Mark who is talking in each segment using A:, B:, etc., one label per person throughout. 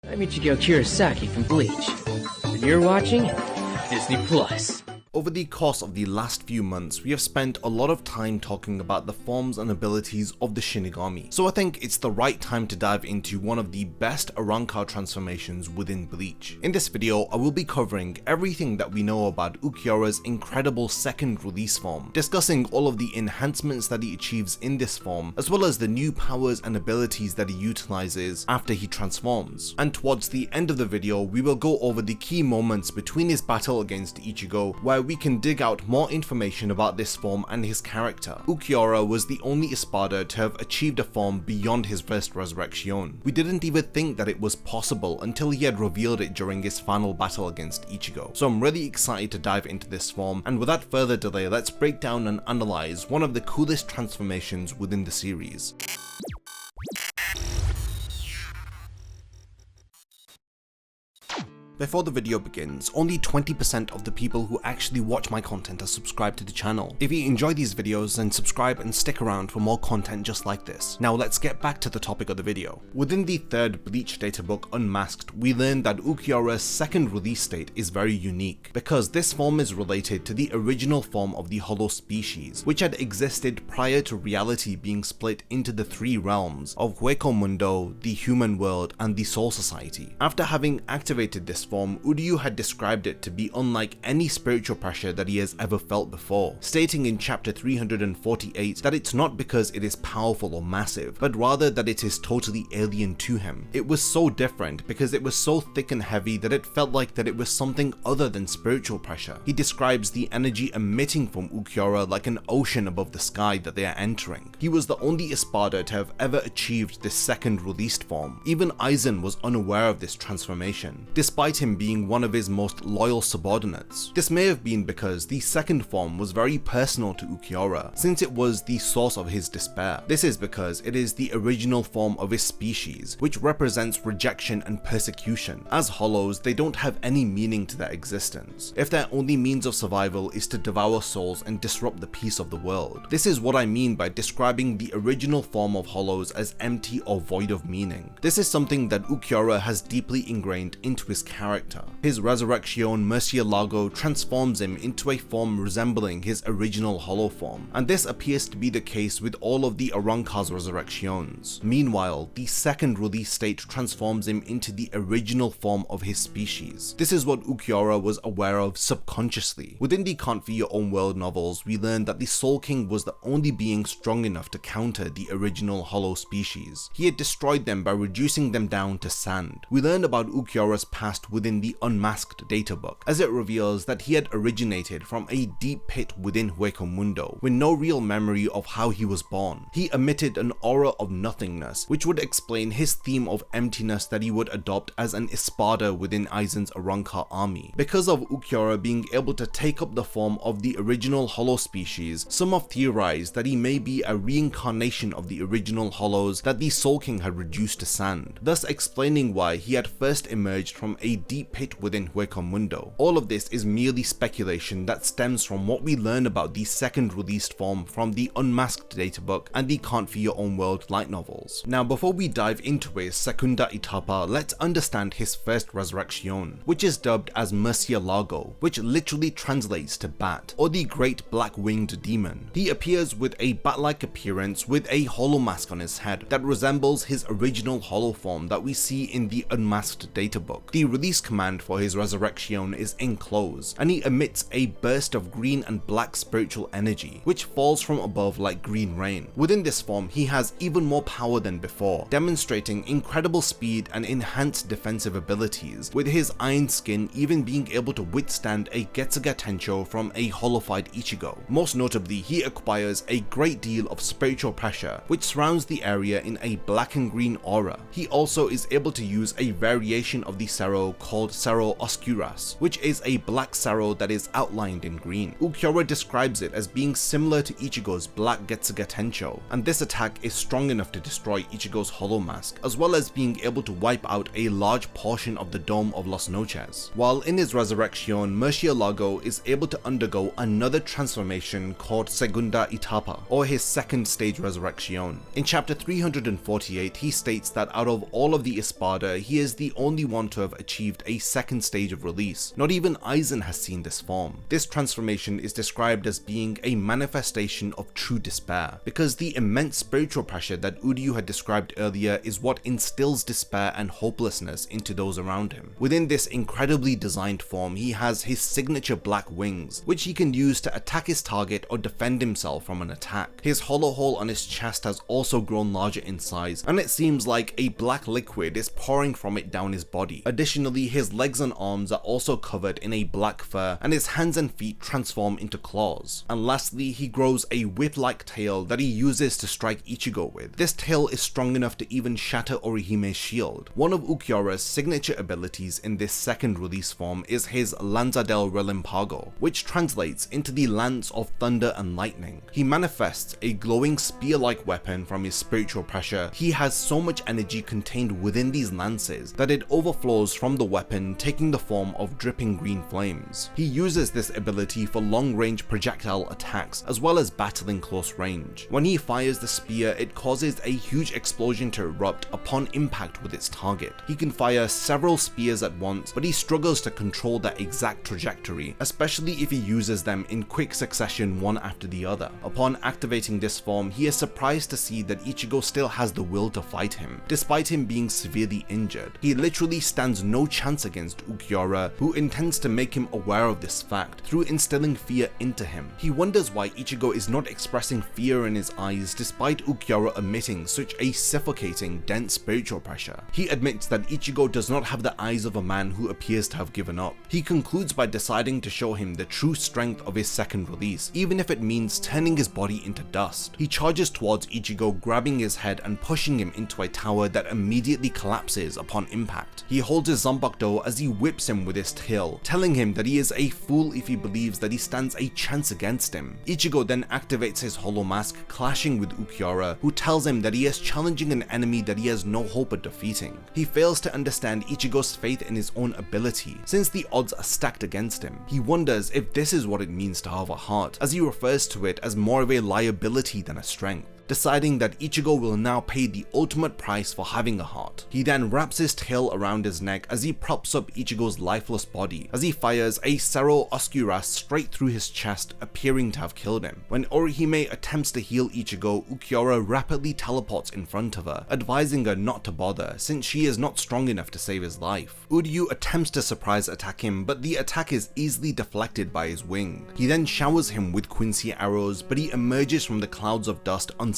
A: I'm Ichigo Kurosaki from Bleach, and you're watching Disney Plus.
B: Over the course of the last few months, we have spent a lot of time talking about the forms and abilities of the Shinigami, so I think it's the right time to dive into one of the best arrancar transformations within Bleach. In this video, I will be covering everything that we know about Ulquiorra's incredible second release form, discussing all of the enhancements that he achieves in this form, as well as the new powers and abilities that he utilizes after he transforms. And towards the end of the video, we will go over the key moments between his battle against Ichigo, where we can dig out more information about this form and his character. Ulquiorra was the only ESPADA to have achieved a form beyond his first Resurreccion. We didn't even think that it was possible until he had revealed it during his final battle against Ichigo. So I'm really excited to dive into this form, and without further delay, let's break down and analyze one of the coolest transformations within the series. Before the video begins, only 20% of the people who actually watch my content are subscribed to the channel. If you enjoy these videos, then subscribe and stick around for more content just like this. Now let's get back to the topic of the video. Within the third Bleach databook, Unmasked, we learned that Ulquiorra's second release state is very unique, because this form is related to the original form of the Hollow species, which had existed prior to reality being split into the three realms of Hueco Mundo, the human world, and the Soul Society. After having activated this form, Uryu had described it to be unlike any spiritual pressure that he has ever felt before, stating in chapter 348 that it's not because it is powerful or massive, but rather that it is totally alien to him. It was so different because it was so thick and heavy that it felt like that it was something other than spiritual pressure. He describes the energy emitting from Ulquiorra like an ocean above the sky that they are entering. He was the only ESPADA to have ever achieved this second released form. Even Aizen was unaware of this transformation, despite him being one of his most loyal subordinates. This may have been because the second form was very personal to Ulquiorra, since it was the source of his despair. This is because it is the original form of his species, which represents rejection and persecution. As hollows, they don't have any meaning to their existence, if their only means of survival is to devour souls and disrupt the peace of the world. This is what I mean by describing the original form of hollows as empty or void of meaning. This is something that Ulquiorra has deeply ingrained into his character. His Resurreccion Murcielago transforms him into a form resembling his original hollow form, and this appears to be the case with all of the Arrancar's Resurrections. Meanwhile, the second release state transforms him into the original form of his species. This is what Ulquiorra was aware of subconsciously. Within the Can't Fear Your Own World novels, we learned that the Soul King was the only being strong enough to counter the original hollow species. He had destroyed them by reducing them down to sand. We learned about Ulquiorra's past within the Unmasked databook, as it reveals that he had originated from a deep pit within Hueco Mundo, with no real memory of how he was born. He emitted an aura of nothingness, which would explain his theme of emptiness that he would adopt as an ESPADA within Aizen's Arrancar army. Because of Ulquiorra being able to take up the form of the original hollow species, some have theorized that he may be a reincarnation of the original hollows that the Soul King had reduced to sand, thus explaining why he had first emerged from a deep pit within Hueco Mundo. All of this is merely speculation that stems from what we learn about the second released form from the Unmasked databook and the Can't Fear Your Own World light novels. Now, before we dive into his Segunda Etapa, let's understand his first Resurreccion, which is dubbed as Murcielago, which literally translates to bat, or the great black-winged demon. He appears with a bat-like appearance with a hollow mask on his head that resembles his original hollow form that we see in the Unmasked databook. The release command for his Resurreccion is Enclose, and he emits a burst of green and black spiritual energy, which falls from above like green rain. Within this form, he has even more power than before, demonstrating incredible speed and enhanced defensive abilities, with his iron skin even being able to withstand a Getsuga Tencho from a hollowified Ichigo. Most notably, he acquires a great deal of spiritual pressure, which surrounds the area in a black and green aura. He also is able to use a variation of the Sero called Cerro Oscuras, which is a black cerro that is outlined in green. Ulquiorra describes it as being similar to Ichigo's Black Getsuga Tencho, and this attack is strong enough to destroy Ichigo's Hollow Mask, as well as being able to wipe out a large portion of the Dome of Las Noches. While in his Resurreccion, Murcielago is able to undergo another transformation called Segunda Etapa, or his second stage Resurreccion. In chapter 348, he states that out of all of the ESPADA, he is the only one to have achieved a second stage of release. Not even Aizen has seen this form. This transformation is described as being a manifestation of true despair, because the immense spiritual pressure that Uryu had described earlier is what instills despair and hopelessness into those around him. Within this incredibly designed form, he has his signature black wings, which he can use to attack his target or defend himself from an attack. His hollow hole on his chest has also grown larger in size, and it seems like a black liquid is pouring from it down his body. Additionally, his legs and arms are also covered in a black fur, and his hands and feet transform into claws. And lastly, he grows a whip-like tail that he uses to strike Ichigo with. This tail is strong enough to even shatter Orihime's shield. One of Ulquiorra's signature abilities in this second release form is his Lanza del Relampago, which translates into the Lance of Thunder and Lightning. He manifests a glowing spear-like weapon from his spiritual pressure. He has so much energy contained within these lances that it overflows from the weapon, taking the form of dripping green flames. He uses this ability for long-range projectile attacks as well as battling close range. When he fires the spear, it causes a huge explosion to erupt upon impact with its target. He can fire several spears at once, but he struggles to control their exact trajectory, especially if he uses them in quick succession one after the other. Upon activating this form, he is surprised to see that Ichigo still has the will to fight him, despite him being severely injured. He literally stands no chance against Ulquiorra, who intends to make him aware of this fact through instilling fear into him. He wonders why Ichigo is not expressing fear in his eyes despite Ulquiorra emitting such a suffocating, dense spiritual pressure. He admits that Ichigo does not have the eyes of a man who appears to have given up. He concludes by deciding to show him the true strength of his second release, even if it means turning his body into dust. He charges towards Ichigo, grabbing his head and pushing him into a tower that immediately collapses upon impact. He holds his Zanpakuto as he whips him with his tail, telling him that he is a fool if he believes that he stands a chance against him. Ichigo then activates his Hollow Mask, clashing with Ulquiorra, who tells him that he is challenging an enemy that he has no hope of defeating. He fails to understand Ichigo's faith in his own ability, since the odds are stacked against him. He wonders if this is what it means to have a heart, as he refers to it as more of a liability than a strength. Deciding that Ichigo will now pay the ultimate price for having a heart. He then wraps his tail around his neck as he props up Ichigo's lifeless body, as he fires a Cerro Oscuras straight through his chest, appearing to have killed him. When Orihime attempts to heal Ichigo, Ulquiorra rapidly teleports in front of her, advising her not to bother since she is not strong enough to save his life. Uryu attempts to surprise attack him, but the attack is easily deflected by his wing. He then showers him with Quincy arrows, but he emerges from the clouds of dust unscathed.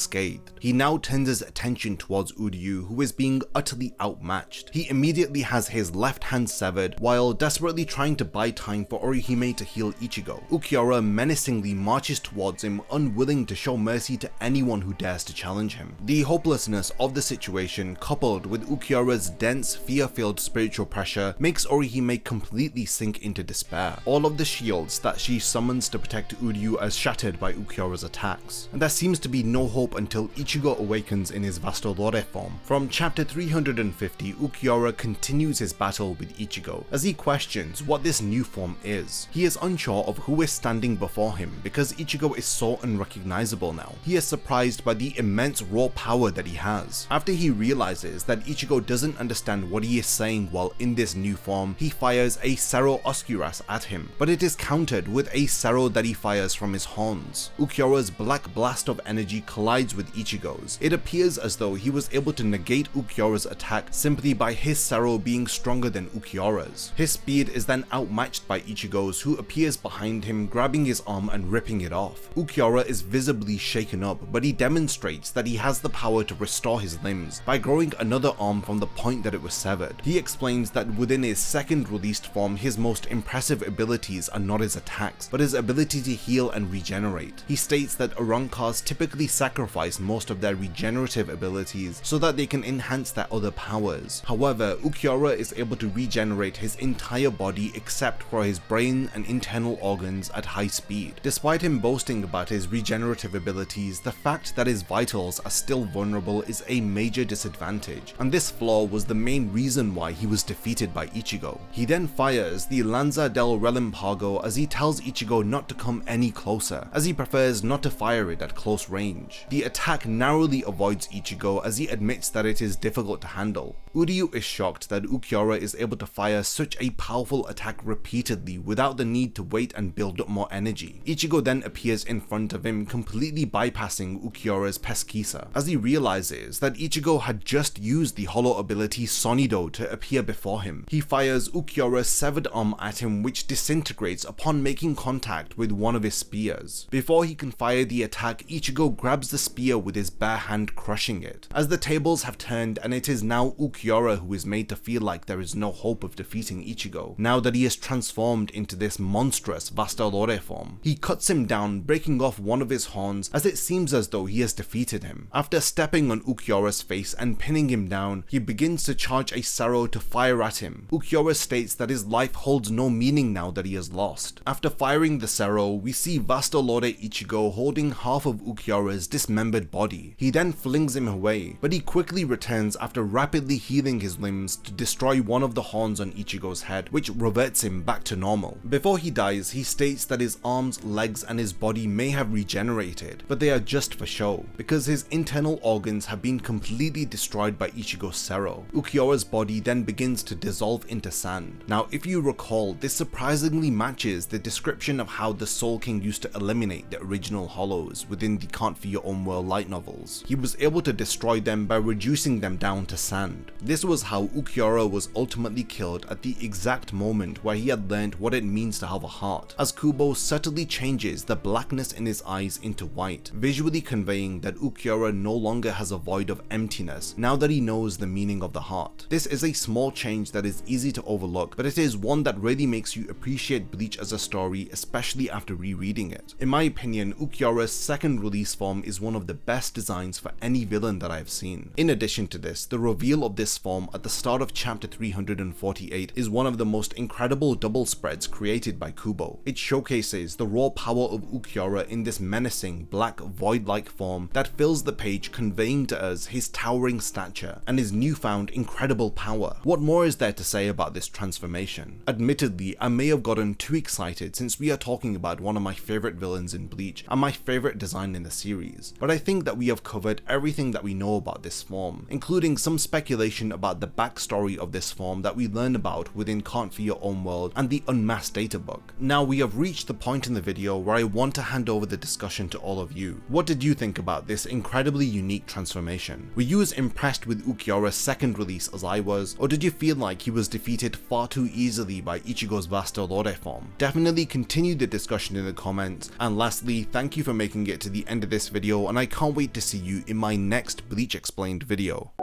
B: He now turns his attention towards Uryu, who is being utterly outmatched. He immediately has his left hand severed, while desperately trying to buy time for Orihime to heal Ichigo. Ulquiorra menacingly marches towards him, unwilling to show mercy to anyone who dares to challenge him. The hopelessness of the situation, coupled with Ulquiorra's dense, fear-filled spiritual pressure, makes Orihime completely sink into despair. All of the shields that she summons to protect Uryu are shattered by Ulquiorra's attacks, and there seems to be no hope until Ichigo awakens in his Vastolore form. From chapter 350, Ulquiorra continues his battle with Ichigo, as he questions what this new form is. He is unsure of who is standing before him because Ichigo is so unrecognizable now. He is surprised by the immense raw power that he has. After he realizes that Ichigo doesn't understand what he is saying while in this new form, he fires a Cerro Oscuras at him, but it is countered with a Cerro that he fires from his horns. Ulquiorra's black blast of energy collides with Ichigo's. It appears as though he was able to negate Ulquiorra's attack simply by his Cerro being stronger than Ulquiorra's. His speed is then outmatched by Ichigo's, who appears behind him, grabbing his arm and ripping it off. Ulquiorra is visibly shaken up, but he demonstrates that he has the power to restore his limbs by growing another arm from the point that it was severed. He explains that within his second released form, his most impressive abilities are not his attacks, but his ability to heal and regenerate. He states that arrancars typically sacrifice sacrifice most of their regenerative abilities so that they can enhance their other powers. However, Ulquiorra is able to regenerate his entire body except for his brain and internal organs at high speed. Despite him boasting about his regenerative abilities, the fact that his vitals are still vulnerable is a major disadvantage, and this flaw was the main reason why he was defeated by Ichigo. He then fires the Lanza del Relampago as he tells Ichigo not to come any closer, as he prefers not to fire it at close range. The attack narrowly avoids Ichigo as he admits that it is difficult to handle. Uryu is shocked that Ulquiorra is able to fire such a powerful attack repeatedly without the need to wait and build up more energy. Ichigo then appears in front of him, completely bypassing Ulquiorra's Pesquisa, as he realizes that Ichigo had just used the hollow ability Sonido to appear before him. He fires Ulquiorra's severed arm at him, which disintegrates upon making contact with one of his spears. Before he can fire the attack, Ichigo grabs the spear with his bare hand, crushing it. As the tables have turned and it is now Ulquiorra who is made to feel like there is no hope of defeating Ichigo, now that he is transformed into this monstrous Vastalore form. He cuts him down, breaking off one of his horns as it seems as though he has defeated him. After stepping on Ulquiorra's face and pinning him down, he begins to charge a Sero to fire at him. Ulquiorra states that his life holds no meaning now that he has lost. After firing the Sero, we see Vastalore Ichigo holding half of Ulquiorra's dismembered body. He then flings him away, but he quickly returns after rapidly healing his limbs to destroy one of the horns on Ichigo's head, which reverts him back to normal. Before he dies, he states that his arms, legs, and his body may have regenerated, but they are just for show, because his internal organs have been completely destroyed by Ichigo's Sero. Ulquiorra's body then begins to dissolve into sand. Now, if you recall, this surprisingly matches the description of how the Soul King used to eliminate the original hollows within the Can't Fear Your Own World light novels. He was able to destroy them by reducing them down to sand. This was how Ulquiorra was ultimately killed at the exact moment where he had learned what it means to have a heart, as Kubo subtly changes the blackness in his eyes into white, visually conveying that Ulquiorra no longer has a void of emptiness now that he knows the meaning of the heart. This is a small change that is easy to overlook, but it is one that really makes you appreciate Bleach as a story, especially after rereading it. In my opinion, Ulquiorra's second release form is one of the best designs for any villain that I have seen. In addition to this, the reveal of this form at the start of chapter 348 is one of the most incredible double spreads created by Kubo. It showcases the raw power of Ulquiorra in this menacing, black, void-like form that fills the page, conveying to us his towering stature and his newfound incredible power. What more is there to say about this transformation? Admittedly, I may have gotten too excited since we are talking about one of my favorite villains in Bleach and my favorite design in the series, but I think that we have covered everything that we know about this form, including some speculation about the backstory of this form that we learn about within Can't Fear Your Own World and the Unmasked databook. Now we have reached the point in the video where I want to hand over the discussion to all of you. What did you think about this incredibly unique transformation? Were you as impressed with Ulquiorra's second release as I was, or did you feel like he was defeated far too easily by Ichigo's Vastalore form? Definitely continue the discussion in the comments, and lastly, thank you for making it to the end of this video, and I can't wait to see you in my next Bleach Explained video.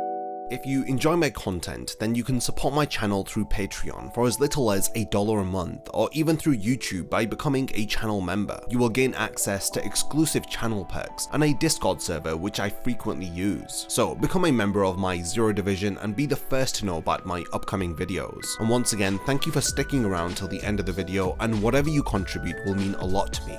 B: If you enjoy my content, then you can support my channel through Patreon for as little as $1 a month, or even through YouTube by becoming a channel member. You will gain access to exclusive channel perks and a Discord server which I frequently use. So become a member of my Zero Division and be the first to know about my upcoming videos. And once again, thank you for sticking around till the end of the video, and whatever you contribute will mean a lot to me.